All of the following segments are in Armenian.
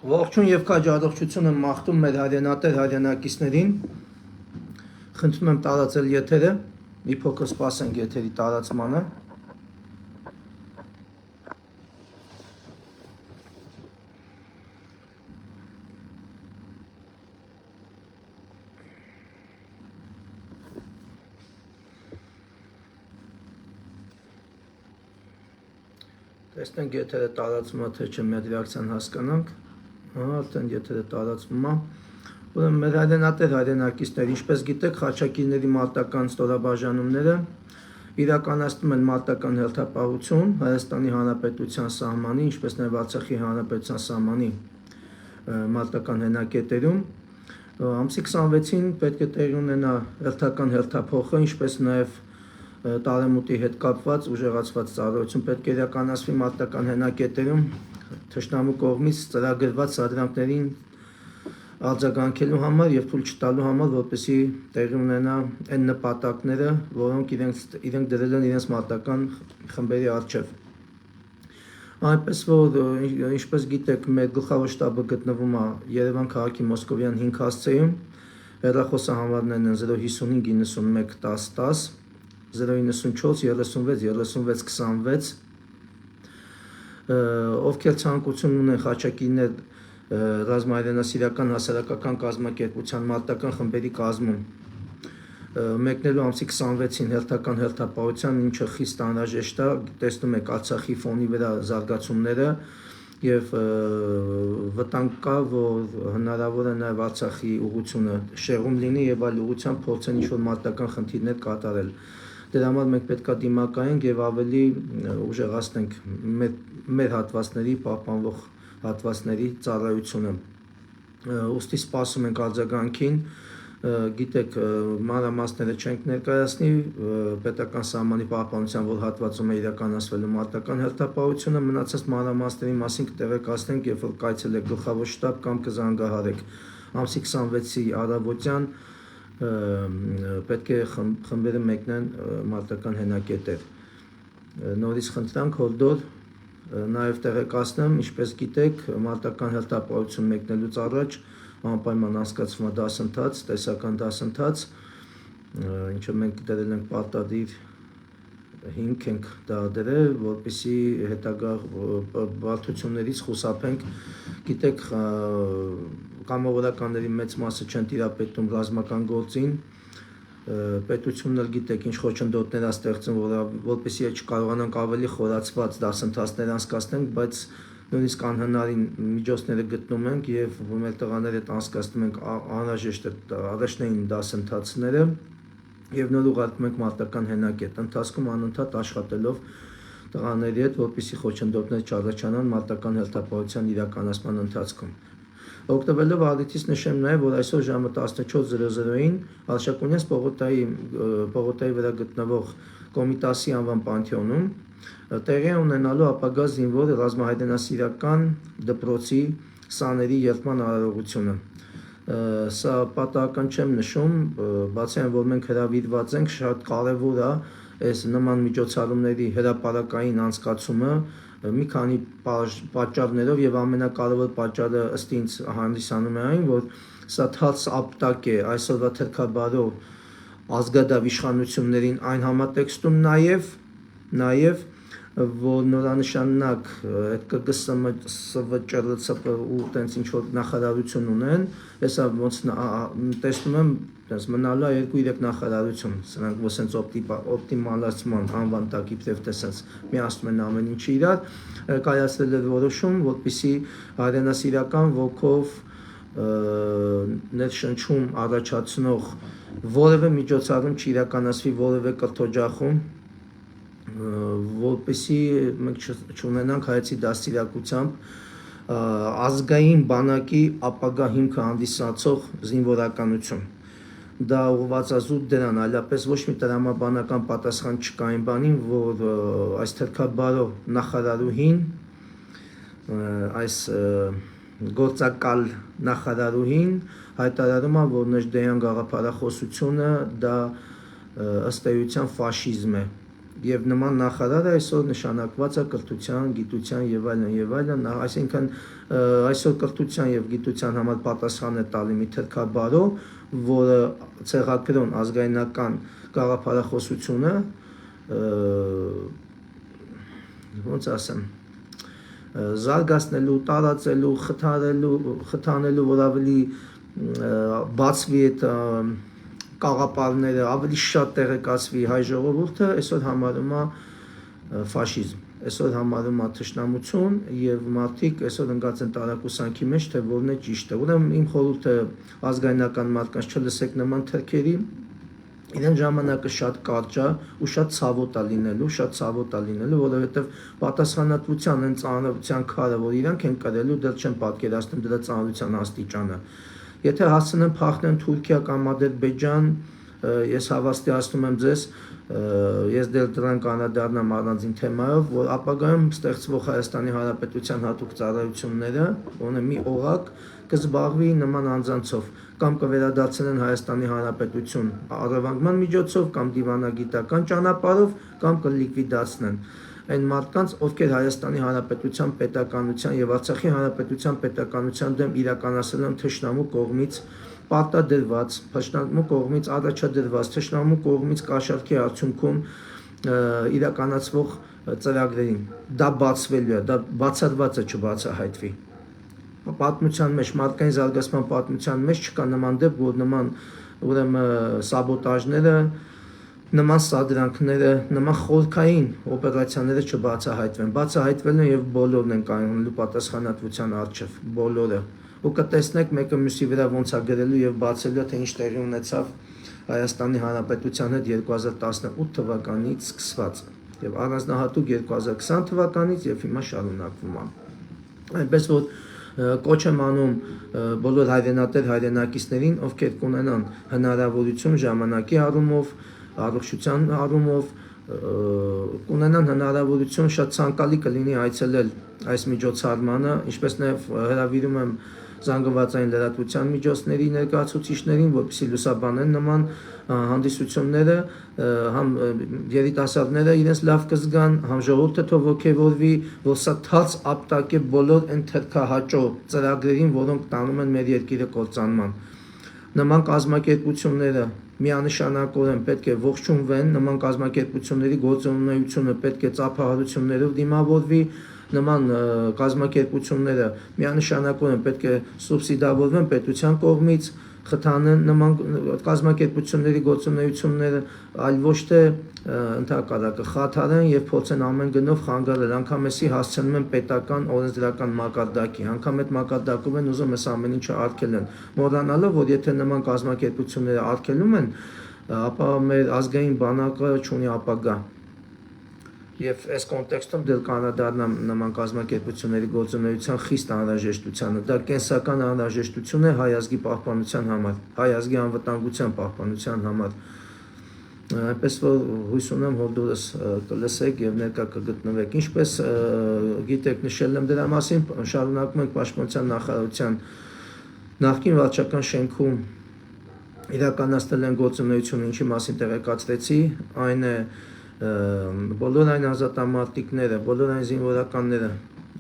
Ողջույն եւ քաջառողջություն եմ մաղթում մեր հայրենատեր հայրենակիցներին։ Խնդրում եմ տարածել եթերը, մի փոքր սպասենք եթերի տարածմանը։ Տեսնենք եթերը տարածվում է, թե չէ, մեր ռեակցիան հասկանանք։ Արդեն եթերը տարածվում է։ Ուրեմն մեր հայրենատեր հայրենակիցներ, ինչպես գիտեք, խաչակիրների մարտական ստորաբաժանումները իրականացնում են մարտական հերթապահություն Հայաստանի Հանրապետության սահմանի, ինչպես նաև Արցախի Հանրապետության սահմանի մարտական հենակետերում։ Ամսի 26-ին պետք է տեղի ունենա հերթական հերթափոխը, ինչպես նաև տարեմուտի հետ կապված ուժեղացված ծառայություն պետք է իրականացվի մարտական հենակետերում թշնամու կողմից ծրագրված սադրանքներին արձագանքելու համար եւ թույլ չտալու համար, որպեսզի տեղի ունենա այն նպատակները, որոնք իրենք դրել են իրենց մարտական խմբերի առջև։ Այնպես որ ինչպես գիտեք, մեր գլխավոր շտաբը գտնվում է Երևան քաղաքի Մոսկովյան 5 հասցեում, հեռախոսահամարներն են 055 91 10 10 094 36 36 26, ովքեր ցանկություն ունեն խաչակիրներ ռազմահայրենասիրական հասարակական կազմակերպության մարտական խմբերի կազմում մեկնելու ամսի 26-ին հերթական հերթապահության, ինչը խիստ անհրաժեշտ է, տեսնում եք Արցախի ֆոնի վրա զարգացումները եւ վտանգ կա, որ հնարավոր է նաեւ Արցախի ուղղությունը շեղում լինի եւ այլ ուղղությամբ փորձեն ինչ-որ մարտական խնդիրներ կատարել։ Դրա համար մենք պետք է դիմակայենք եւ ավելի ուժեղացնենք մեր հատվածների, պահպանվող հատվածների ծառայությունը։ Ուստի սպասում ենք արձագանքին, գիտեք, մանրամասները չենք ներկայացնի պետական սահմանի պահպանության, որ հատվածում է իրականացվելու մարտական հերթապահությունը, մնացած մանրամասների մասին կտեղեկացնենք, երբ որ կայցելեք գլխավոր շտաբ կամ կզանգահարեք։ Ամսի 26-ի առավոտյան պետք է խմբերը մեկնեն մարտական հենակետեր։ Նորից խնդրանք հորդոր նաև տեղեկացնեմ, ինչպես գիտեք, մարտական հերթապահություն մեկնելուց առաջ անպայման անցկացվում է դասընթաց, տեսական դասընթաց, ինչը մենք դրել ենք պարտադիր հիմք ենք դա դրել, որպեսզի հետագա բարդություններից խուսափենք։ Գիտեք, կամավորականների մեծ մասը չեն տիրապետում ռազմական գործին, պետությունն էլ գիտեք ինչ խոչընդոտներ է ստեղծում, որպեսզի չկարողանանք ավելի խորացված դասընթացներ անցկացնենք, բայց նույնիսկ անհնարին միջոցները գտնում ենք եւ մեր տղաների հետ անցկացնում ենք անհրաժեշտ առաջնային դասընթացները եւ նոր ուղարկում ենք մարտական հենակետ, ընթացքում անընդհատ աշխատելով տղաների հետ, որպեսզի խոչընդոտներ չառաջանան մարտական հերթապահության իրականացման ընթացքում։ Օգտվելով առիթից նշեմ նաև, որ այսօր ժամը 14:00-ին Արշակունյաց պողոտայի վրա գտնվող Կոմիտասի անվան պանթեոնում տեղի է ունենալու ապագա զինվոր ռազմահայրենասիրական դպրոցի սաների երթման արարողությունը։ Սա պատահական չեմ նշում, բացի այն, որ մենք հրավիրված ենք, շատ կարևոր է այս նման միջոցառումների հրապարակային անցկացումը մի քանի պատճառներով եւ ամենակարևոր պատճառը ըստ ինձ հանդիսանում է այն, որ սա թաց ապտակ է այսօրվա թրքաբարով ազգադավ իշխանություններին այն համատեքստում նաեւ որ նորանշանակ այդ ԿԳՍՄ-ՍՎՃՌ ու տենց ինչ որ նախարարություն ունեն, հեսա ոնց տեսնում եմ, տենց մնալու է 2-3 նախարարություն, սրանք որ սենց օպտիմալացման անվան տակ իբրև տեսած միացնում են ամեն ինչը իրար, կայացրել էր որոշում, որպեսզի հայրենասիրական ոգով ներշնչում առաջացնող որևէ միջոցառում չիրականացվի որևէ կրթօջախում, որպեսզի մենք չունենանք հայեցի դաստիարակությամբ ազգային բանակի ապագա հիմքը հանդիսացող զինվորականություն։ Դա ուղղված է զուտ դրան, այլապես ոչ մի տրամաբանական պատասխան չկա այն բանին, որ այս թրքաբարո նախարարուհին, այս գործակալ նախարարուհին հայտարարում է, որ Նժդեյան գաղափարախոսությունը դա ըստ էության ֆաշիզմ է։ եւ նման նախարարը այսօր նշանակված է կրթության, գիտության եւ այլն, այսինքն այսօր կրթության եւ գիտության համար պատասխան է տալի մի թրքաբարո, որը ցեղակրոն ազգայնական գաղափարախոսությունը ոնց ասեմ զարգացնելու, տարածելու, խթանելու, որ ավելի բացվի այդ կաղապարները, ավելի շատ տեղեկացվի հայ ժողովուրդը, այսօր համարում է ֆաշիզմ, այսօր համարում է թշնամություն եւ մարդիկ այսօր ընկած են տարակուսանքի մեջ, թե որն է ճիշտը։ Ուրեմն իմ խորհուրդը ազգայնական մարդկանց չլսեք նման թրքերի, իրեն ժամանակը շատ կարճ է ու շատ ցավոտ է լինելու, որովհետև պատասխանատվության այն ծանրության քարը, որ իրանք են կրելու, դեռ չեն պատկերացնում դրա ծանրության աստիճանը։ Եթե հասցնեն փախնեն Թուրքիա կամ Ադրբեջան, ես հավաստիացնում եմ ձեզ, ես դեռ դրան կանադառնամ առանձին թեմայով, որ ապագայում ստեղծվող Հայաստանի Հանրապետության հատուկ ծառայությունները, որոնք մի օղակ կզբաղվի նման անձանցով, կամ կվերադարձնեն Հայաստանի Հանրապետություն առևանգման միջոցով, կամ դիվանագիտական ճանապարհով, կամ կլիկվիդացնեն այն մարդկանց, ովքեր Հայաստանի Հանրապետության պետականության եւ Արցախի Հանրապետության պետականության դեմ իրականացել են թշնամու կողմից պարտադրված, թշնամու կողմից առաջադրված, թշնամու կողմից կաշառքի արդյունքում իրականացվող ծրագրերին։ Դա բացվելու է, դա բացառված է չբացահայտվի։ Պատմության մեջ, մարդկային զարգացման պատմության մեջ չկա նման դեպք, որ նման ուրեմն սաբոտաժները, նման սադրանքները, նման խորքային օպերացիաները չբացահայտվեն։ Բացահայտվելն է եւ բոլորն են կայունելու պատասխանատվության առջև, բոլորը։ Ու կտեսնեք մեկը մյուսի վրա ոնց է գրելու եւ բացելու, թե ինչ տեղի ունեցավ Հայաստանի Հանրապետության հետ 2018 թվականից սկսված եւ առանձնահատուկ 2020 թվականից եւ հիմա շարունակվում է։ Այնպես որ կոչ եմ անում բոլոր հայրենատեր հայրենակիցներին, ովքեր կունենան հնարավորություն ժամանակի առումով, առողջության առումով, կունենան հնարավորություն, շատ ցանկալի կլինի այցելել այս միջոցառմանը, ինչպես նաև հրավիրում եմ զանգվածային լրատվության միջոցների ներկայացուցիչներին, որպեսզի լուսաբանեն նման հանդիսությունները, համ երիտասարդները իրենց լավ կզգան, համ ժողովուրդը թող ոգևորվի, որ սա թաց ապտակ է բոլոր այն թրքահաճո ծրագրերին, որոնք տանում են մեր երկիրը կործանման։ Նման կազմակերպությունները միանշանակորեն պետք է ողջունվեն, նման կազմակերպությունների գործունեությունը պետք է ծափահարություններով դիմավորվի, նման կազմակերպությունները միանշանակորեն պետք է սուբսիդավորվեն պետության կողմից, խթանեն նման կազմակերպությունների գործունեությունները, այլ ոչ թե ընդհակառակը խաթարեն եւ փորձեն ամեն գնով խանգարել, անգամ էսի հասցնում են պետական օրենսդրական մակարդակի, անգամ այդ մակարդակով են ուզում այս ամեն ինչը արգելեն, մոռանալով, որ եթե նման կազմակերպությունները արգելում են, ապա մեր ազգային բանակը չունի ապագա։ Եվ այս կոնտեքստում դեռ կանադառնամ նման կազմակերպությունների գործունեության խիստ անհրաժեշտությանը։ Դա կենսական անհրաժեշտություն է հայ ազգի պահպանության համար, հայ ազգի անվտանգության պահպանության համար։ Այնպես որ հույս ունեմ, որ դուրս կլսեք եւ ներկա կգտնվեք։ Ինչպես գիտեք, նշել եմ դրա մասին, շարունակում ենք Պաշտպանության նախարարության նախկին վարչական շենքում իրականացնել են գործունեություն, ինչի մասին տեղեկացրեցի, այն է բոլոր այն ազատամարտիկները, բոլոր այն զինվորականները,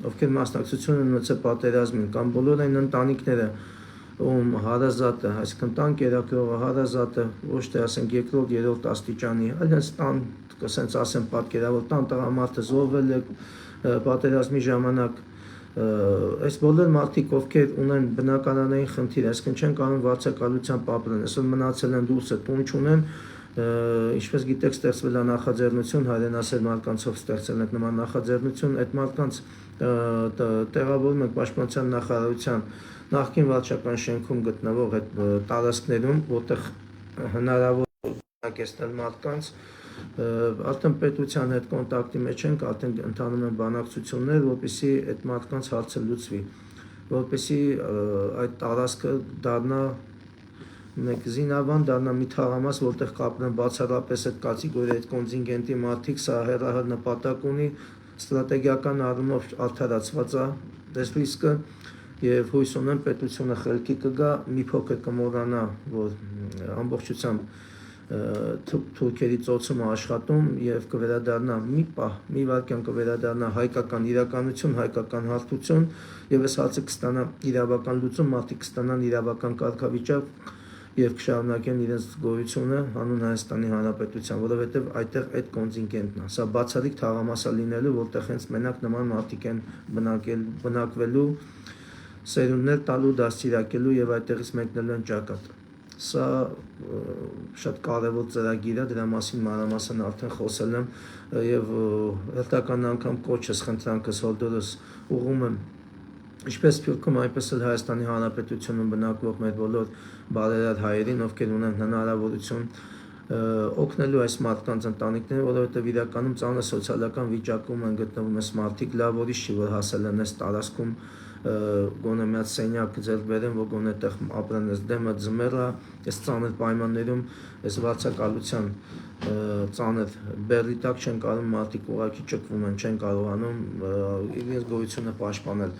ովքեր մասնակցություն են ունեցել պատերազմին, կամ բոլոր այն ընտանիքները, ում հարազատը, այսինքն տան կերակրողը, հարազատը, ոչ թե ասենք երկրորդ, երրորդ աստիճանի, այլ հենց տան, ասենք ասեմ պատկերավոր տան տղամարդը զոհվել է պատերազմի ժամանակ, այս բոլոր մարդիկ, ովքեր ունեն բնակարանային խնդիր, այսինքն չեն կարող վարձակալությամբ ապրեն, այսօր մնացել են դուրսը, տուն չունեն, ինչպես գիտեք, ստեղծվել է նախաձեռնություն, հայրենասեր մարդկանցով ստեղծել ենք նման նախաձեռնություն, այդ մարդկանց տեղավորում ենք Պաշտպանության նախարարության նախկին վարչական շենքում գտնվող այդ տարածքներում, որտեղ հնարավոր է բնակեցնել մարդկանց, արդեն պետության հետ կոնտակտի մեջ ենք, արդեն ընթանում են բանակցություններ, որպեսզի այդ մարդկանց հարցը լուծվի, որպեսզի այդ տարածքը դառնա մեկ զինավան, դառնա մի թաղամաս, որտեղ կապրեն բացառապես այդ կատեգորիայի այդ կոնտինգենտի մարդիկ, սա հեռահար նպատակ ունի, ստրատեգիական առումով արդարացված է այս ռիսկը եւ հույս ունեմ պետությունը խելքի կգա, մի փոքր կմոռանա, որ ամբողջությամբ թուրքերի ծոցում աշխատում եւ կվերադառնա մի վարքյան կվերադառնա հայկական իրականություն, հայկական հարթություն եւ այս հարցը կստանա իրավական լուծում, մարդիկ կստանան իրավական կարգավիճակ եւ կշարունակեն իրենց գոյությունը հանուն Հայաստանի Հանրապետության, որովհետեւ այդտեղ այդ կոնտինգենտն է։ Սա բացառիկ թաղամասա լինելու, որտեղ հենց մենակ նման մարդիկ են բնակվելու, սերունդներ տալու, դաստիարակելու եւ այդտեղից մեկնելու են ճակատ։ Սա շատ կարևոր ծրագիր է, դրա մասին մանրամասն արդեն խոսել եմ եւ հերթական անգամ կոչս խնդրանքս հորդորս ուղղում եմ ինչպես Սփյուռքում, այնպես էլ Հայաստանի Հանրապետությունում բնակվող մեր բոլոր բարերար հայերին, ովքեր ունեն հնարավորություն օգնելու այս մարդկանց ընտանիքներին, որովհետև իրականում ծանր սոցիալական վիճակում են գտնվում այս մարդիկ, լավ որից չի, որ հասել են այս տարածքում գոնե մի հատ սենյակ ձեռք բերեն, որ գոնե այդտեղ ապրեն, այս դեմը ձմեռը, այս ծանր պայմաններում, այս վարձակալության ծանր բեռի տակ չեն կարող մարդիկ ուղղակի ճկվում են, չեն կարողանում իրենց գոյությունը պաշտպանել։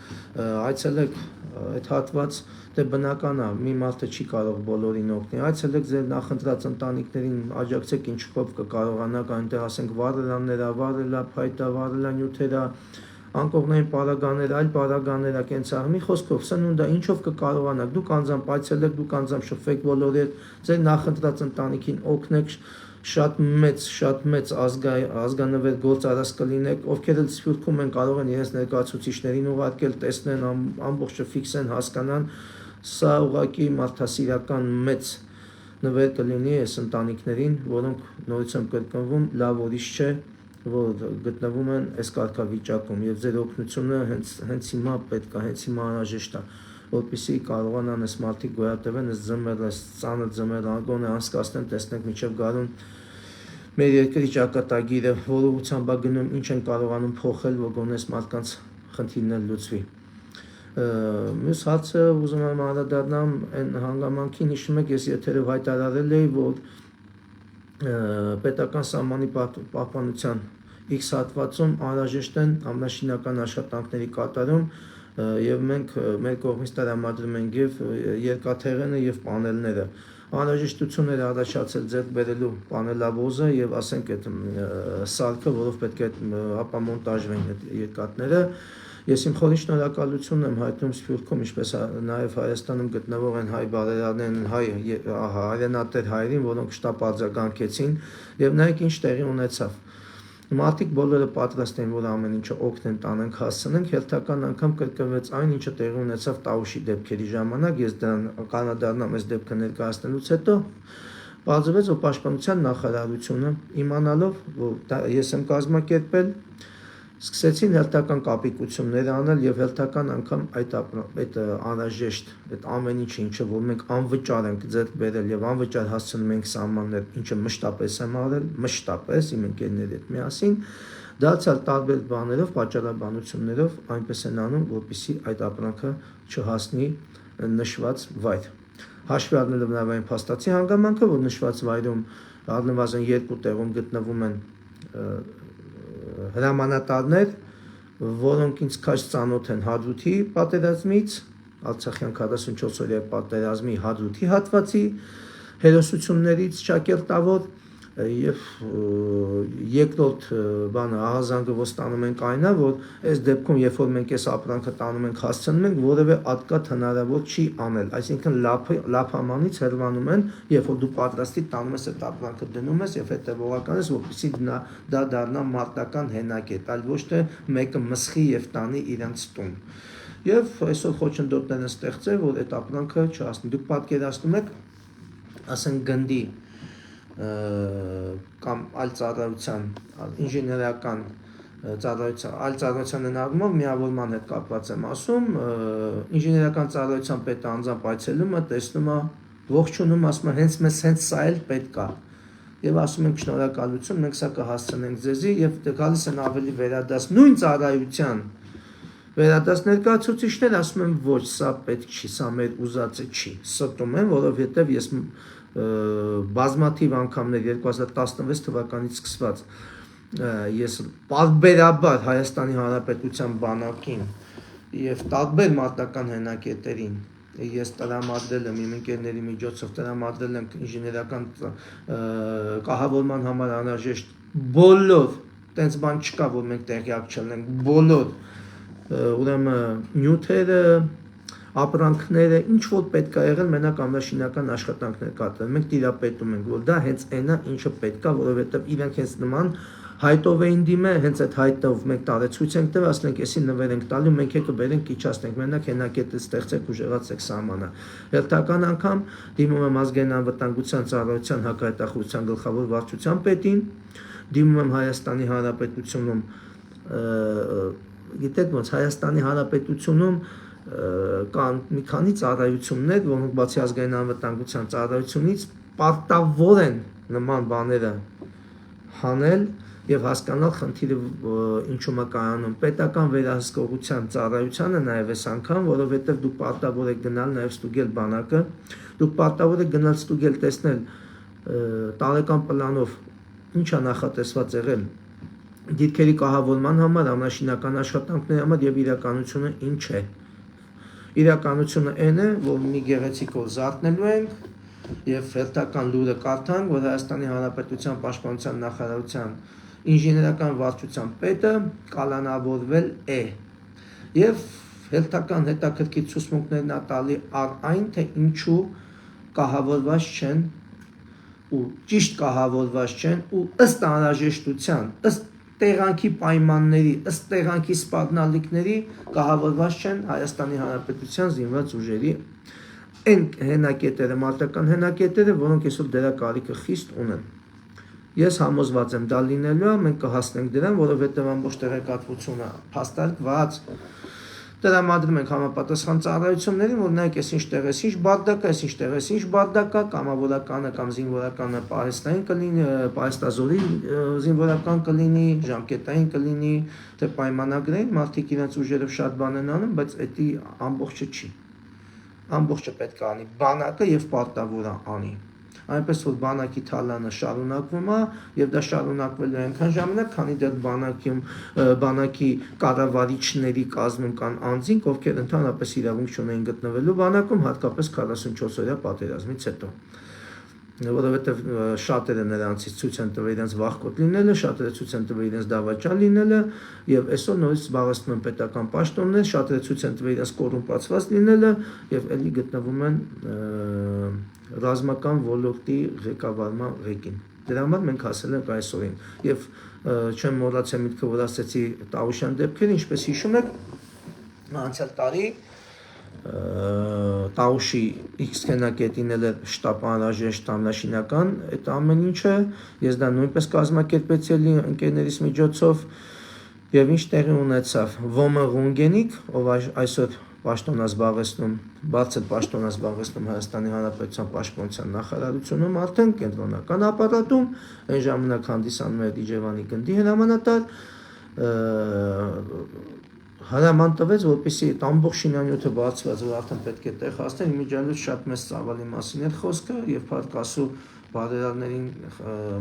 Այցելեք այդ հատված, դե բնական է, մի մարդը չի կարող բոլորին օգնել։ Այցելեք ձեր նախընտրած ընտանիքներին, աջակցեք ինչքով կկարողանաք, այնտեղ ասենք վառելաններ, վառելա փայտա, վառելա նյութերը, անկողնային պարագաներ, այլ պարագաներ, կենցաղ, մի խոսքով, սնունդը ինչով կկարողանաք, դուք անձամբ այցելեք, դուք անձամբ շփվեք բոլորի հետ, ձեր նախընտրած ընտանիքին օգնեք, շատ մեծ ազգանվեր գործարար կլինեք, ովքեր էլ Սփյուռքում են կարող են իրենց ներկայացուցիչներին ուղարկել, տեսնեն, ամբողջը ֆիքսեն, հասկանան, սա ուղղակի մարդասիրական մեծ նվեր կլինի այս ընտանիքներին, որոնք նորից եմ կրկնվում, լավ ուրիշ չէ, որ գտնվում են այս կարգավիճակում եւ ձեր օգնությունը հենց հիմա պետք է, հենց հիմա անհրաժեշտ է, որպեսզի կարողանան այս մարդիկ գոյատևեն, այս ձմեռը, այս ծանր ձմեռը անգոնե անցկացնեն, տեսնենք մինչեւ գարուն մեր երկրի ճակատագիրը, որ ուղղությամբ է գնում, ինչ են կարողանում փոխել, որ գոնե այս մարդկանց խնդիրները լուծվի։ Մյուս հարցը ուզում եմ անդրադառնամ այն հանգամանքին, հիշում եք, ես եթերով հայտարարել էի, որ պետական սահմանի պահպանության X հատվածում անհրաժեշտ են ամենաշինական աշխատանքների կատարում եւ մենք մեր կողմից տրամադրում ենք եւ երկաթեղենը եւ պանելները։ Անհրաժեշտություն էր առաջացել ձեռք բերելու պանելավոզը եւ ասենք այդ սարքը, որով պետք է ապամոնտաժվեն այդ երկաթները։ Ես իմ խորին շնորհակալությունն եմ հայտնում Սփյուռքում, ինչպես նաև Հայաստանում գտնվող են հայ բարերարներն, հայրենատեր հայերին, որոնք շտապ արձագանքեցին եւ նայեք ինչ տեղի ունեցավ։ Մարդիկ բոլորը պատրաստ են, որ ամեն ինչը օգնեն, տանենք, հասցնենք, հերթական անգամ կրկնվեց այն, ինչը տեղի ունեցավ Տավուշի դեպքերի ժամանակ, ես դրան կանադառնամ այս դեպքը ներկայացնելուց հետո, բացվեց, որ Պաշտպանության նախարարությունը իմանալով, որ ես եմ կազմակերպել, սկսեցին հերթական կապիկություններ անել եւ հերթական անգամ այդ անհրաժեշտ, այդ ամեն ինչը, որ մենք անվճար ենք ձեռք բերել եւ անվճար հասցնում ենք սահմաններ, ինչը մշտապես եմ արել, մշտապես իմ ընկերների հետ միասին, դարձյալ տարբեր բաներով, պատճառաբանություններով այնպես են անում, որպեսզի այդ ապրանքը չհասնի նշված վայր։ Հաշվի առնելով նաեւ այն փաստացի հանգամանքը, որ նշված վայրում առնվազն 2 տեղում գտնվում են հրամանատարներ, որոնք ինձ քաջ ծանոթ են Հադրութի պատերազմից, Արցախյան 44-օրյա պատերազմի Հադրութի հատվածի հերոսություններից ճակերտավոր եւ երկրորդ բանը ահազանգը որ ստանում ենք այնա, որ այս դեպքում երբ որ մենք այս ապրանքը տանում ենք, հասցնում ենք, որևէ ատկատ հնարավոր չի անել, այսինքն լափամանից հեռվանում են, երբ որ դու պատրաստի տանում ես այդ ապրանքը դնում ես եւ հետեւողական ես, որպեսզի դա դառնա մարտական հենակետ, այլ ոչ թե մեկը մսխի եւ տանի իրենց տուն։ Եվ այսօր խոչընդոտներ են ստեղծել, որ այդ ապրանքը չհասնի։ Դուք պատկերացնում եք, ասենք գնդի կամ այլ ծառայության, ինժեներական ծառայության, այլ ծառայության հնարումով միավորման հետ կապված եմ ասում, ինժեներական ծառայության պետը անձամբ այցելում է, տեսնում է, ողջունում, ասում է հենց մեզ հենց սա էլ պետք է։ Եվ ասում ենք շնորհակալություն, մենք սա կհասցնենք ձեզի եւ գալիս են ավելի վերադաս նույն ծառայության վերադաս ներկայացուցիչներ, ասում են ոչ, սա պետք չի, սա մեր ուզածը չի, ստում են, որովհետեւ ես բազմաթիվ անգամներ 2016 թվականից սկսված ես պարբերաբար Հայաստանի Հանրապետության բանակին եւ տարբեր մարտական հենակետերին ես տրամադրել եմ իմ ընկերների միջոցով տրամադրել եմ ինժեներական կահավորման համար անհրաժեշտ բոլոր տենց բան չկա, որ մենք տեղյակ չլինենք, բոլոր ուրեմն նյութերը, ապրանքները, ինչ որ պետք է եղել, մենակ ամենաշինական աշխատանքներ կատարել։ Մենք տիրապետում ենք, որ դա հենց այնա, ինչը պետք է, որովհետև իրենք հենց նման հայտով էին դիմել, հենց այդ հայտով մենք տարեցույց ենք տվել, ասենք էսի նվեր ենք տալու, մենք հետո բերենք իջացնենք, մենակ հենակետը ստեղծեք ու ժեղացեք սահմանը։ Հերթական անգամ դիմում եմ ազգային անվտանգության ծառայության հակահայտախուզության գլխավոր վարչության պետին, դիմում եմ Հայաստանի Հանրապետությունում, գիտեք ոնց Հայաստանի Հանրապետությունում կան մի քանի ծառայություններ, որոնք բացի ազգային անվտանգության ծառայությունից պարտավոր են նման բաները հանել եւ հասկանալ խնդիրը ինչու է կայանում։ Պետական վերահսկողության ծառայությանը նաեւ այս անգամ, որովհետեւ դուք պարտավոր եք գնալ նաեւ ստուգել բանակը, դուք պարտավոր եք գնալ ստուգել, տեսնել տարեկան պլանով ինչա նախատեսված եղել դիրքերի կահավորման համար, ամենաշինական աշխատանքների համար եւ իրականությունը ինչ է։ Իրականությունը այն է, որ մի գեղեցիկ օր զարթնելու ենք եւ հերթական լուրը կարդանք, որ Հայաստանի Հանրապետության Պաշտպանության նախարարության ինժեներական վարչության պետը կալանավորվել է եւ հերթական հետաքրքիր ցուցմունքներն տալի այն, թե ինչու կահավորված չեն ու ճիշտ կահավորված չեն ու ըստ անհրաժեշտության, ըստ տեղանքի պայմանների, ըստ տեղանքի սպառնալիքների կահավորված չեն Հայաստանի Հանրապետության զինված ուժերի այն հենակետերը, մարտական հենակետերը, որոնք այսօր դրա կարիքը խիստ ունեն։ Ես համոզված եմ դա լինելու է, մենք կհասնենք դրան, որովհետև ամբողջ տեղեկատվությունը փաստարկված տրամադրում ենք համապատասխան ծառայություններին, որ նայեք այս ինչ տեղես ինչ բարդակ է, այս ինչ տեղես ինչ բարդակ է, կամավորականը կամ զինվորականը պահեստային կլինի, պահեստազորի զինվորական կլինի, ժամկետային կլինի, թե պայմանագրային, մարդիկ իրենց ուժերով շատ բան են անում, բայց դա ամբողջը չի։ Ամբողջը պետք է անի բանակը եւ պարտավոր է անի։ Այնպես որ բանակի թալանը շարունակվում է եւ դա շարունակվելու է այնքան ժամանակ, քանի դեռ բանակի կառավարիչների կազմում կան անձինք, ովքեր ընդհանրապես իրավունք չունեն գտնվելու բանակում, հատկապես 44-օրյա պատերազմից հետո։ Որովհետև շատերը նրանցից ցույց են տվել իրենց վախկոտ լինելը, շատերը ցույց են տվել իրենց դավաճան լինելը եւ այսօր նորից զբաղեցնում են պետական պաշտոններ, շատերը ցույց են տվել իրենց կոռումպացված լինելը եւ ելի գտնվում են ռազմական ոլորտի ղեկավարման ղեկին։ Դրա համար մենք հասել ենք այսօրին եւ չեմ մոռացել միտքը, որ ասեցի Տավուշյան դեպքերը, ինչպես հիշում եք, անցյալ տարի Տաուշի X քենակետին էլ շտապ անհրաժեշտ ամենաշինական այդ ամեն ինչը ես դա նույնպես կազմակերպեցի ընկերներիս միջոցով եւ ինչ տեղի ունեցավ Ոմը Ռունգենիկ, ով այսօր պաշտոնազբաղեցնում, բարձր պաշտոնազբաղեցնում Հայաստանի Հանրապետության Պաշտպանության նախարարությունում, արդեն կենտրոնական ապարատում, այն ժամանակ հանդիսանում էր Իջևանի գնդի հրամանատար, հրաման տվեց, որպեսզի այդ ամբողջ շինանյութը բացված, որ արդեն պետք է տեղ հասնել, իմիջիայլոց շատ մեծ ծավալի մասին էր խոսքը եւ փառքասու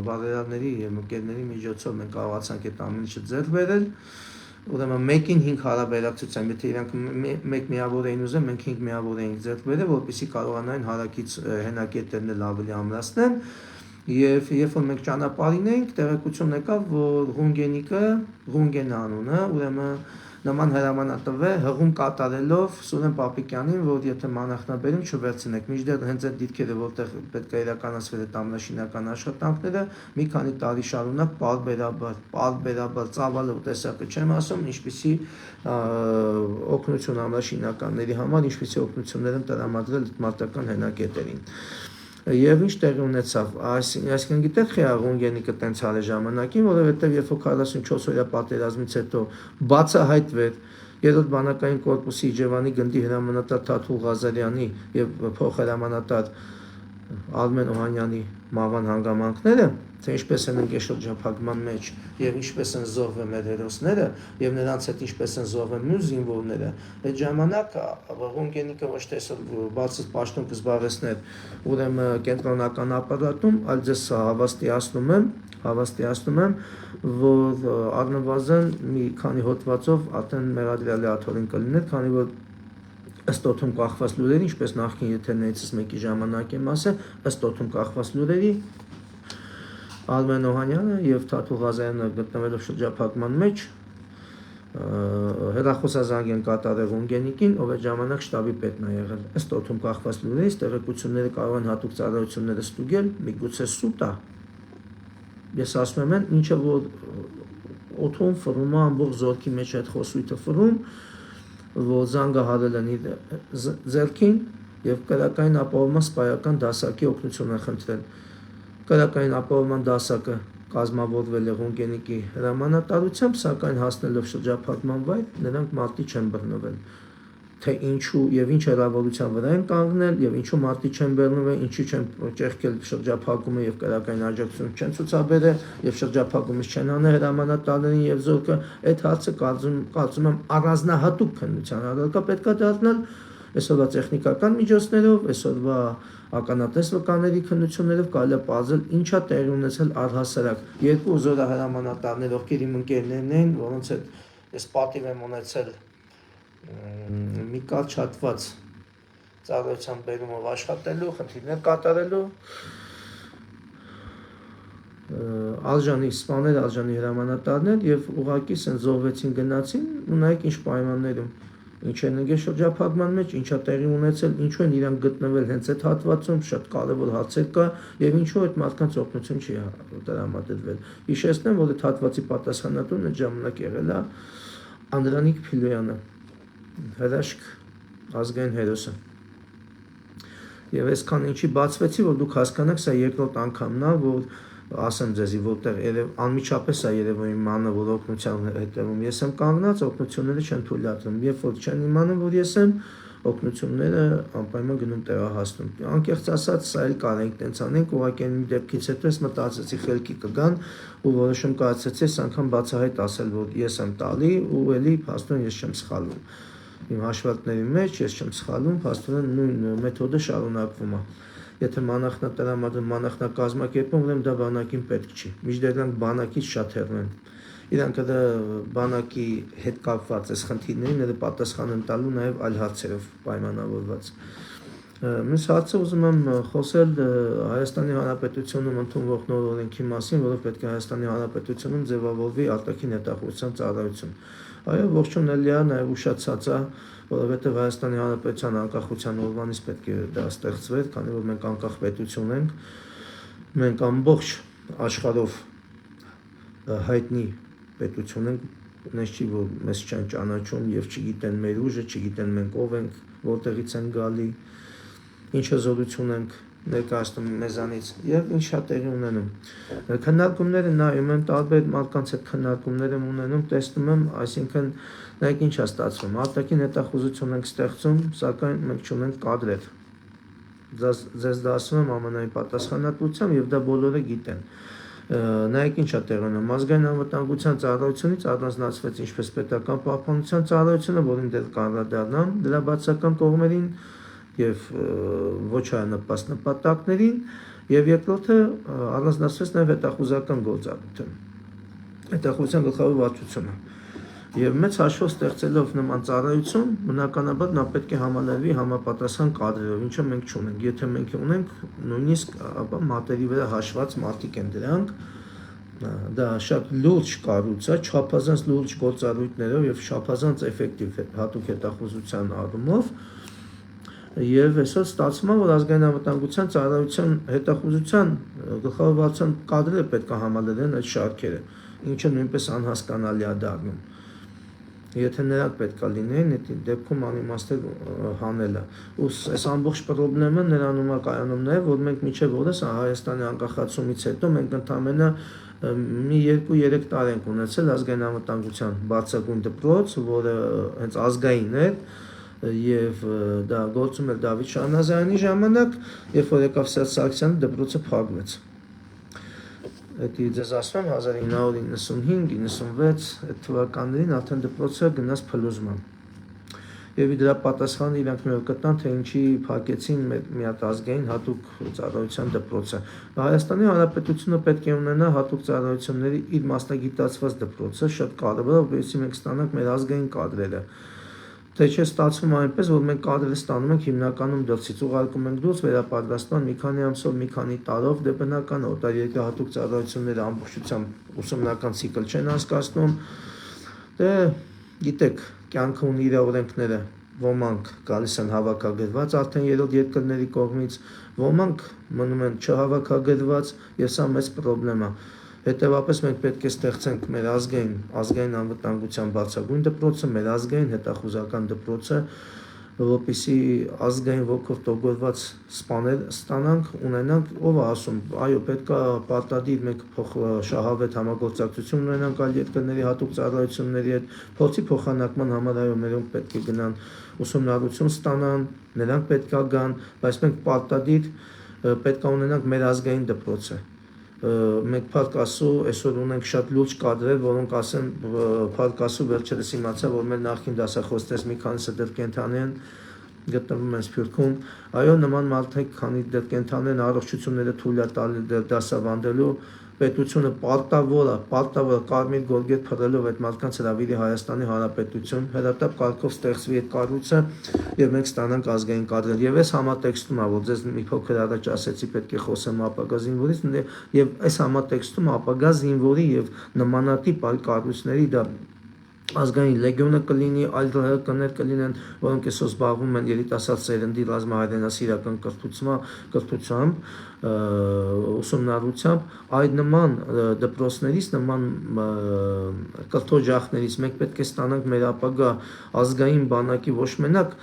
բարերարների եւ ընկերների միջոցով մենք կարողացանք այդ ամեն ինչը ձեռք բերել։ Ուրեմն մեկին 5 հարաբերակցությամբ, եթե իրանք մեկ միավոր էին ուզում, մենք 5 միավոր էինք ձեռք բերել, որպեսզի կարողանային հարակից հենակետերն էլ ավելի ամրացնել։ Եվ երբ որ մենք ճանապարհին էինք, տեղեկություն եկավ, որ Ռունգենիկը, Ռունգեն անունը, ուրեմն նման հրամանատվ է հղում կատարելով Սուրեն Պապիկյանին, որ եթե մանախնաբերում չվերցնեք, մինչդեռ հենց այդ դիրքերը, որտեղ պետք է իրականացվել այդ ամենաշինական աշխատանքները, մի քանի տարի շարունակ պարբերաբար ծավալը տեսակը չեմ ասում, ինչպիսի օգնություն ամենաշինականների համար, ինչպիսի օգնություններ են տրամադրել մարտական հենակետերին։ Եվ ինչ տեղի ունեցավ, այսինքն գիտեք Ռունգենիկը տենց արի ժամանակին, որովհետև երբ որ 44 օրյա պատերազմից հետո բացահայտվեց երրորդ բանակային կորպուսի Իջևանի գնդի հրամանատար Թաթուլ Ղազարյանի եւ փոխհրամանատար Արմեն Օհանյանի մահվան հանգամանքները, թե ինչպես են ընկել շրջափակման մեջ եւ ինչպես են զոհվել մեր հերոսները եւ նրանց հետ ինչպես են զոհվել մյուս զինվորները, այդ ժամանակ Ռունգենիկը ոչ թե բարձր պաշտոն կզբաղեցներ ուրեմն կենտրոնական ապարատում, այլ ձեզ հավաստիացնում եմ, որ առնվազն մի քանի հոդվածով արդեն մեղադրյալի աթոռին կլիներ, քանի որ ըստ օդում կախված լուրերի, ինչպես նախկին եթերներից մեկի ժամանակ եմ ասել, ըստ օդում կախված լուրերի Արմեն Օհանյանը եւ Թաթուլ Ղազարյանը գտնվելով շրջափակման մեջ հեռախոսազանգ են կատարել Ունգենիկին, ով այդ ժամանակ շտաբի պետն է եղել։ Ըստ օդում կախված լուրերից տեղեկությունները կարող են հատուկ ծառայությունները ստուգել, միգուցե սուտ է։ Ես ասում եմ, ինչը որ օդում ֆռում է ամբողջ զորքի մեջ այդ խոսույթը ֆռում, որ զանգը հարել են իր ձեռքին եւ կրակային ապահովման սպայական դասակի օգնություն են խնդրել։ Կրակային ապահովման դասակը կազմավորվել է Ունգենիկի հրամանատարությամբ, սակայն հասնելով շրջափակման վայր, նրանք մարտի չեն բռնվել։ Թե ինչու եւ ինչ հեռավորության վրա են կանգնել եւ ինչու մարտի չեն բռնվել, ինչի չեն ճեղքել շրջափակումը եւ կրակային աջակցություն չեն ցուցաբերել եւ շրջափակումից չեն անել հրամանատարներին եւ զորքը, այդ հարցը կարծում եմ առանձնահատուկ քննության առարկա պետք է դառնալ այսօրվա տեխնիկական միջոցներով, այսօրվա ականատես վկաների քննություններով կարելի է պարզել ինչա տեղի ունեցել առհասարակ երկու զորահրամանատարներ, ովքեր իմ ընկերներն են, որոնց հետ ես պատիվ եմ ունեցել մի կարճատված ծառայության բերումով աշխատելու, խնդիրներ կատարելու, արժանի սպաներ, արժանի հրամանատարներ եւ ուղղակի սեն զոհվեցին գնացին ու նայեք ինչ պայմաններում, ինչ են ընկել շրջափակման մեջ, ինչա տեղի ունեցել, ինչու են իրանք գտնվել հենց այդ հատվածում, շատ կարևոր հարցեր կա եւ ինչու այդ մարդկանց օգնություն չի տրամադրվել։ Հիշեցնեմ, որ այդ հատվածի պատասխանատուն այդ ժամանակ եղել է Անդրանիկ Փիլոյանը, հրաշք ազգային հերոսը։ Եվ այսքան ինչի բացվեցի, որ դուք հասկանաք, սա երկրորդ անգամն է, որ ասեմ ձեզի, որտեղ անմիջապես է երևում իմանը, որ օգնության հետևում ես եմ կանգնած, օգնությունները չեն թույլատրում, երբ որ չեն իմանում, որ ես եմ, օգնությունները անպայման գնում տեղահասնում։ Անկեղծ ասած, սա էլ կարենք տենց անենք, ուղղակի մի դեպքից հետո ես մտածեցի խելքի կգան ու որոշում կայացրեցի այս անգամ բացահայտ ասել, որ ես եմ տալի ու էլի փաստորեն ես չեմ սխալվում։ Իմ հաշվարկների մեջ ես չեմ սխալվում, փաստորեն նույն մեթոդը շարունակվում է։ Եթե մանախնա տրամադրում, մանախնա կազմակերպում, ուրեմն դա բանակին պետք չի։ Մինչդեռ դրանք բանակից շատ հեռու են։ Իրանք դա բանակի հետ կապված այս խնդիրներին էլ պատասխան են տալու նաև այլ հարցերով պայմանավորված։ Մյուս հարցը ուզում եմ խոսել Հայաստանի Հանրապետությունում ընդունվող նոր օրենքի մասին, որով պետք է Հայաստանի Հանրապետությունում ձևավորվի արտաքին հետախուզության ծառայություն։ Այո, ողջունելի է, նաև ուշացած է, որովհետև Հայաստանի Հանրապետության անկախության օրվանից պետք է դա ստեղծվեր, քանի որ մենք անկախ պետություն ենք, մենք ամբողջ աշխարհով հայտնի պետություն ենք, այնպես չի, որ մեզ չեն ճանաչում եւ չգիտեն մեր ուժը, չգիտեն մենք ով ենք, որտեղից են գալի, ինչ հզորություն ենք ներկայացնում մեզանից եւ ինչ շատ տեղի ունենում։ Քննարկումները նայում եմ, տարբեր մարդկանց հետ քննարկումներ եմ ունենում, տեսնում եմ, այսինքն նայեք ինչ է ստացվում։ Արտաքին հետախուզություն ենք ստեղծում, սակայն մենք չունենք կադրեր։ Ձեզ դա ասում եմ ամենայն պատասխանատվությամբ եւ դա բոլորը գիտեն։ Նայեք ինչ է տեղի ունենում։ Ազգային անվտանգության ծառայությունից առանձնացվեց ինչպես պետական պահպանության ծառայությունը, որին դեռ կանդրադառնամ, դրա բացական կողմերին եւ ոչ հայանպաստ նպատակներին, եւ երկրորդը առանձնացվեց նաեւ հետախուզական գործառույթը, հետախուզության գլխավոր վարչությունը։ Եվ մեծ հաշվով ստեղծելով նման ծառայություն, բնականաբար նա պետք է համալրվի համապատասխան կադրերով, ինչը մենք չունենք։ Եթե մենք ունենք, նույնիսկ ապա մատերի վրա հաշված մարդիկ են դրանք, դա շատ լուրջ կառույց է, չափազանց լուրջ գործառույթներով եւ չափազանց էֆեկտիվ հատուկ հետախուզության առումով։ Եվ այսօր ստացվում է, որ ազգային անվտանգության ծառայության հետախուզության գլխավոր վարչության կադրերը պետք է համալրեն այդ շարքերը, ինչը նույնպես անհասկանալի է դառնում։ Եթե նրանք պետք է լինեին, այդ դեպքում անիմաստ հանելը։ Ու այս ամբողջ խնդրումը նրանում է կայանում նաև, որ մենք մինչև օրս Հայաստանի անկախացումից հետո մենք ընդամենը մի 2-3 տարի ենք ունեցել ազգային անվտանգության բարձրագույն դպրոց, որը հենց ազգային էր, եւ դա գործում էր Դավիթ Շահնազարյանի ժամանակ, երբ որ եկավ Սերժ Սարգսյանը, դպրոցը փակվեց։ Դա ձեզ ասում եմ 1995-96 այդ թվականներին արդեն դպրոցը գնաց փլուզման։ Եվ դրա պատասխանը իրանք մեր գտան, թե ինչի փակեցին մի հատ ազգային հատուկ ծառայության դպրոցը։ Հայաստանի Հանրապետությունը պետք է ունենա հատուկ ծառայությունների իր մասնագիտացված դպրոցը, շատ կարևոր է, որովհետեւ մենք ստանանք մեր ազգային կադրերը։ Թե չէ ստացվում այնպես, որ մենք կադրը ստանում ենք հիմնականում դրսից, ուղարկում ենք դուրս վերապատրաստման մի քանի ամսով, մի քանի տարով, դե բնական է, օտարերկրահատուկ ծառայությունները ամբողջությամբ ուսումնական ցիկլ չեն անցկացնում, դե գիտեք, կյանքը ունի իր օրենքները, ոմանք գալիս են հավաքագրված արդեն երրորդ երկրների կողմից, ոմանք մնում են չհավաքագրված, եւ սա մեծ խնդրեմ է։ Հետևաբար մենք պետք է ստեղծենք մեր ազգային անվտանգության բարձրագույն դպրոցը, մեր ազգային հետախուզական դպրոցը, որպեսզի ազգային ոգով տոգորված սպաներ ստանանք, ունենանք, ով է ասում, այո, պետք է պարտադիր մեկ շահավետ համագործակցություն ունենանք այլ երկրների հատուկ ծառայությունների հետ, փորձի փոխանակման համար այո, մերոնք պետք է գնան ուսումնառություն ստանան, նրանք պետք է գան, բայց մենք պարտադիր պետք է ունենանք մեր ազգային դպրոցը։ Մենք Փարքասու այսօր ունենք շատ լուրջ կադրեր, որոնք ասեն Փարքասու վերջերս իմացա, որ մեր նախկին դասախոսներից մի քանիսը դեռ կենթանի են, գտնվում են Սփյուռքում, այո, նման մարդիկ, քանի դեռ կենթանի են, առողջությունները թույլ է տալի դասավանդելու, պետությունը պարտավոր է կարմիր գորգեր փռելով այդ մարդկանց հրավիրի Հայաստանի Հանրապետություն, հրատապ կարգով ստեղծվի այդ կառույցը եւ մենք ստանանք ազգային կադրեր։ Եվ այս համատեքստում է, որ ձեզ մի փոքր առաջ ասեցի, պետք է խոսեմ ապագա զինվորից, եւ այս համատեքստում ապագա զինվորի եւ նմանատիպ այլ կառույցների դա ազգային լեգիոնը կլինի, այլ ՀԿ-ներ կլինեն, որոնք այսօր զբաղվում են երիտասարդ սերնդի ռազմահայրենասիրական կրթությամբ, ուսումնառությամբ, այդ նման դպրոցներից, նման կրթօջախներից մենք պետք է ստանանք մեր ապագա ազգային բանակի ոչ մենակ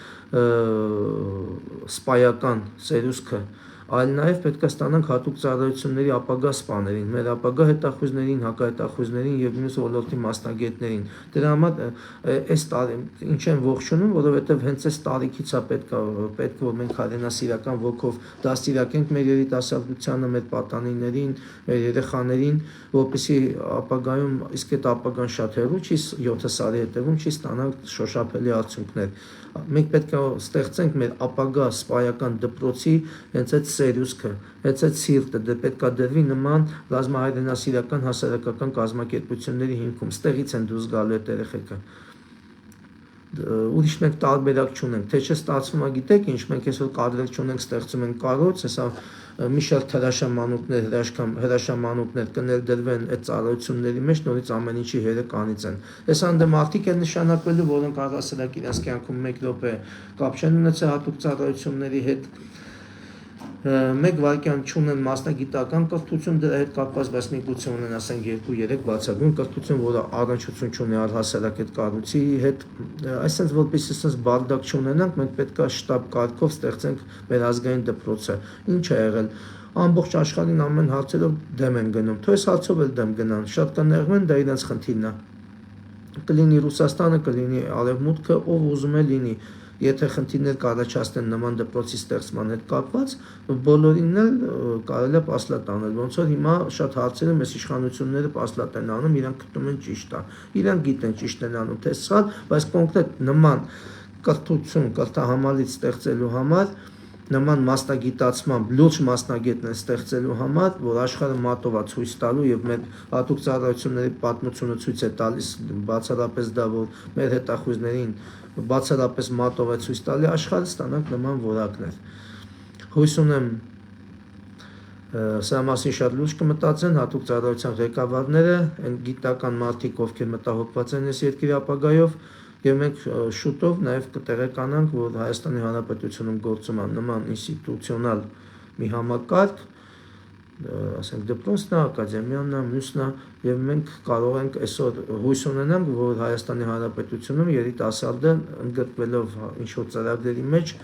սպայական սերուսքը, այլ նաև պետք է ստանանք հատուկ ծառայությունների ապագա սպաներին, մեր ապագա հետախույզներին, հակահետախույզներին եւ մյուս ոլորտի մասնագետներին։ Դրա համար այս ինչ են ողջունում, որովհետեւ հենց այս տարիքից է պետք որ մենք հայրենասիրական ոգով դաստիարակենք մեր երիտասարդությանը, մեր պատանիներին, մեր երեխաներին, որպեսզի ապագայում իսկ այդ ապագան շատ հեռու չի 7 սարի հետևում չի ստանալ շոշափելի արդյունքներ։ Մենք պետք է ստեղծենք մեր ապագա սպայական դպրոցի հենց այդ սերուսքը, հենց այդ սիրտը, դե պետք է դրվի նման ռազմահայրենասիրական հասարակական կազմակերպությունների հիմքում, ստեղից են դուրս գալու այդ երեխեքը։ Ուրիշ մենք տարբերակ չունենք, թե չէ ստացվում է, գիտեք ինչ, մենք այսօր կադրեր չունենք, ստեղծում ենք կառույց, հեսա մի շարք հրաշամանուկներ կներդրվեն այդ ծառայությունների մեջ, նորից ամեն ինչի հերը կանիծեն։ Հեսա ընդ մարդիկ են նշանակվելու, որոնք առասարակ իրենց կյանքում 1 րոպե կապ չեն ունեցել հատուկ ծառայությունների հետ, 1 վայրկյան չունեն մասնագիտական կրթություն դրա հետ կապված, բայց միգուցե ունեն ասենք 2-3 բացառություն կրթություն, որը առնչություն չունի առհասարակ այդ կառույցի հետ, այսինքն որպեսզի ասես բարդակ չունենանք, մենք պետք է շտաբ կարգով ստեղծենք մեր ազգային դպրոցը։ Ինչ է եղել, ամբողջ աշխարհին ամեն հարցերով դեմ են գնում, թող այս հարցով էլ դեմ գնան, շատ կներվեն, դա իրենց խնդիրն է։ Կլինի Ռուսաստանը, կլինի Արևմուտքը, ով ուզում է լինի, եթե խնդիրներ կառաջացնեն նման դպրոցի ստեղծման հետ կապված, բոլորին էլ կարելի է պասլատ անել, ոնց որ հիմա շատ հարցերում այս իշխանությունները պասլատ են անում, իրանք գտնում են ճիշտ է, իրանք գիտեն ճիշտ են անում, թե սխալ, բայց կոնկրետ նման կրթություն, կրթահամալիր ստեղծելու համար, նման մասնագիտացման լուրջ մասնագետներ ստեղծելու համար, որ աշխարհը մատով է ցույց տալու եւ մեր հատուկ ծառայությունների պատմությունը ցույց է տալիս, բացառապես դա, որ մեր հետախույզներին բացառապես մատով է ցույց տալի աշխարհը, ստանանք նման որակներ։ Հույս ունեմ սա մասին շատ լուրջ կմտածեն հատուկ ծառայության ղեկավարները, այն գիտական մարդիկ, ովքեր մտահոգված են այս երկրի ապագայով, եւ մենք շուտով նաեւ կտեղեկանանք, որ Հայաստանի Հանրապետությունում գործում է նման ինստիտուցիոնալ մի համակարգ, ասենք դպրոցն է, ակադեմիան է, մյուսն է, եւ մենք կարող ենք այսօր հույս ունենանք, որ Հայաստանի Հանրապետությունում երիտասարդը ընդգրկվելով ինչ-որ ծրագրերի մեջ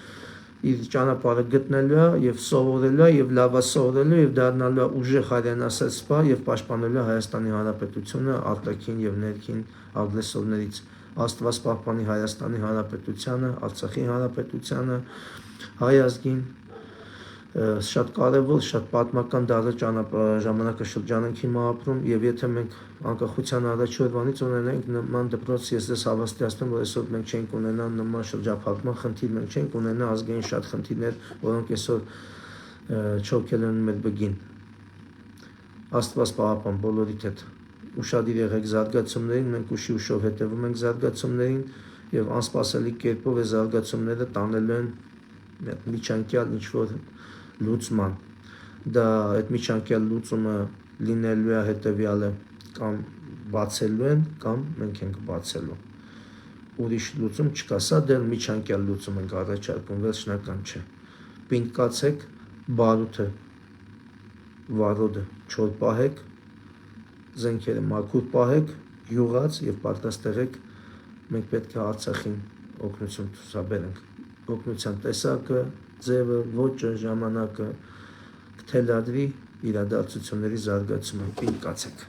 իր ճանապարհը գտնելու է եւ սովորելու է եւ լավա սովորելու եւ դառնալու է ուժեղ հայրենասեր սպա եւ պաշտպանելու Հայաստանի Հանրապետությունը արտաքին եւ ներքին ագրեսորներից։ Աստված պահպանի Հայաստանի Հանրապետությանը, Արցախի Հանրապետությանը, հայ ազգին, շատ կարևոր, շատ պատմական դառը ժամանակաշրջան ենք հիմա ապրում եւ եթե մենք անկախության առաջի օրվանից ունենենք նման դպրոց, ես ձեզ հավաստիացնում, որ այսօր մենք չենք ունենա նման շրջափակման խնդիր, մենք չենք ունենա ազգային շատ խնդիրներ, որոնք այսօր չոքել են մեր բգին։ Աստված պահապան բոլորիդ հետ։ Ուշադիր եղեք զարգացումներին, մենք ուշի ուշով հետևում ենք զարգացումներին եւ անսպասելի կերպով այս զարգացումները տանելու են միջանկյալ ինչ-որ լուծման։ Դա այդ միջանկյալ լուծումը լինելու է հետեւյալը, կամ բացելու են, կամ մենք ենք բացելու։ Ուրիշ լուծում չկա, սա դեռ միջանկյալ լուծում ենք առաջարկում, վերջնական չէ։ Պինդ կացեք, բարութը, վարոդը չոր պահեք, զենքերը մաքուր պահեք, յուղած եւ պատրաստ եղեք, մենք պետք է Արցախին օգնություն ցուցաբերենք։ Օգնության տեսակը, ձևը, ոճը, ժամանակը կթելադրի իրադարձությունների զարգացումը։ Պինդ կացեք։